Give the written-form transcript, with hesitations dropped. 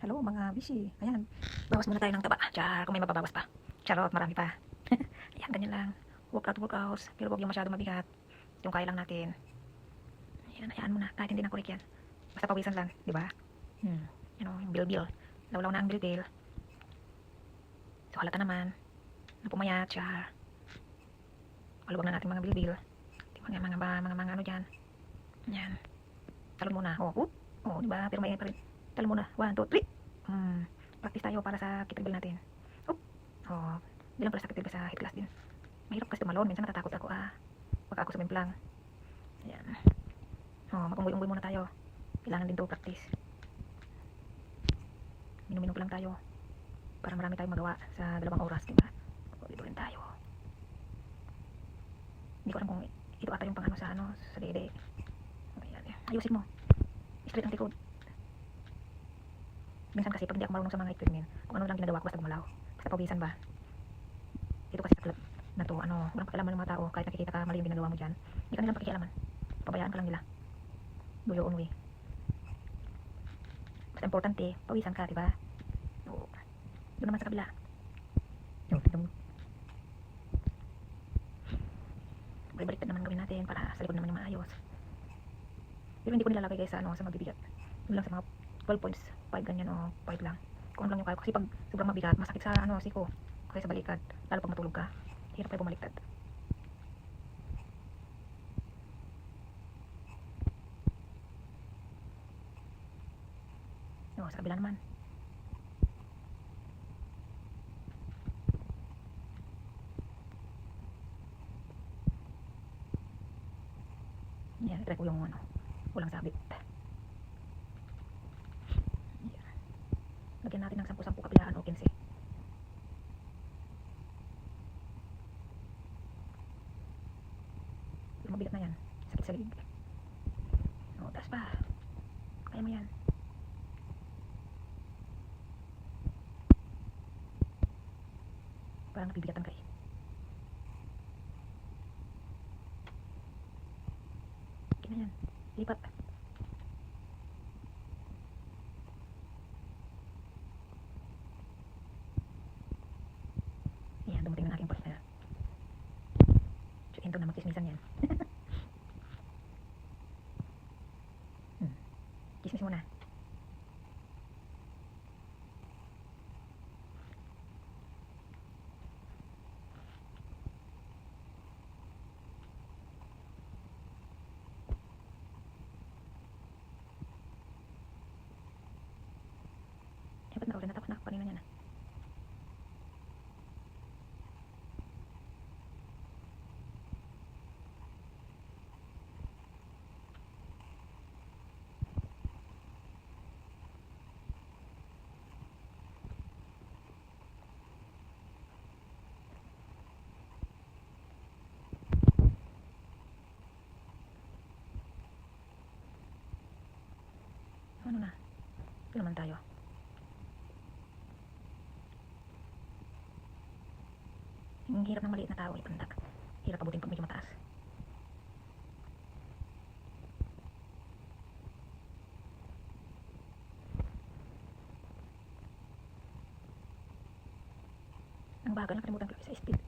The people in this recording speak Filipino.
Hello mga bishi. Ayan. Bawas muna tayo ng taba. Char, kung may mababawas pa. Charot, marami pa. Ayan, ganyan lang. Workouts. Pero huwag yung masyado mabigat. Yung kaya lang natin. Ayan, hayaan mo na. Kahit hindi na kurik yan. Basta pawisan lang, di ba? Yan o, yung bilbil. Lawlaw na ang bilbil. So, halata naman. Na pumayat, char. Maluwag na natin mga bilbil. Di ba, mga ano dyan. Ayan. Talon muna. Di ba? Pero may pa rin. Talon muna. 1, 2, 3. Practice tayo para sa kettlebell natin. Hindi lang pala sa kettlebell, sa hip class din. Mahirap kasi tumalon. Minsan natatakot ako pag ako sumimplang. Ayan. Magunggoy-unggoy muna tayo. Kailangan din to practice. Minum-minum lang tayo. Para marami tayong magawa sa 2 oras, diba? Dito rin tayo. Hindi ko alam kung ito ata yung pang sa dede. Ayan. Ayusin mo. Straight ang likod. Minsan kasi pag hindi ako marunong sa mga equipment, kung ano lang ginagawa ko basta gumalaw. Basta pawisan ba. Dito kasi sa club na to, walang pakialaman ng mga tao. Kahit nakikita ka mali yung ginagawa mo dyan, hindi ka nilang pakikialaman. Pabayaan ka lang nila. Do your own way. Basta importante, pawisan ka, diba? Doon naman sa kabila. Baliktad naman gawin natin para sa likod naman yung maayos. Pero hindi ko nilalagay guys sa magbibigat. Yun lang sa mga 12 points, 5 ganyan o 5 lang. Kung ano lang yung kaya ko. Kasi pag sobrang mabigat, masakit sa siko. Kaya sa balikat, lalo pag matulog ka, hirap tayo bumaliktad. Sa kabila naman. Yan, try ko yung walang sabit. Yan. Lagyan natin ng 10-10 kabilaan o 15. Yung mabigat na yan, sakit sa liig. Taas pa. Kaya mo yan. Parang nabibigatan ka eh. Okay na yan. Lipat. Ayan, dumating na aking partner. Ito na magkismisan yan. Kismis muna. Ba't na-order na tapos na kanina niya na. Ano na? Ito naman tayo. Yung hirap ng maliit na tao, ipandak. Hirap abutin pag medyo mataas. Ang bagal, nakalimutan ko sa speed.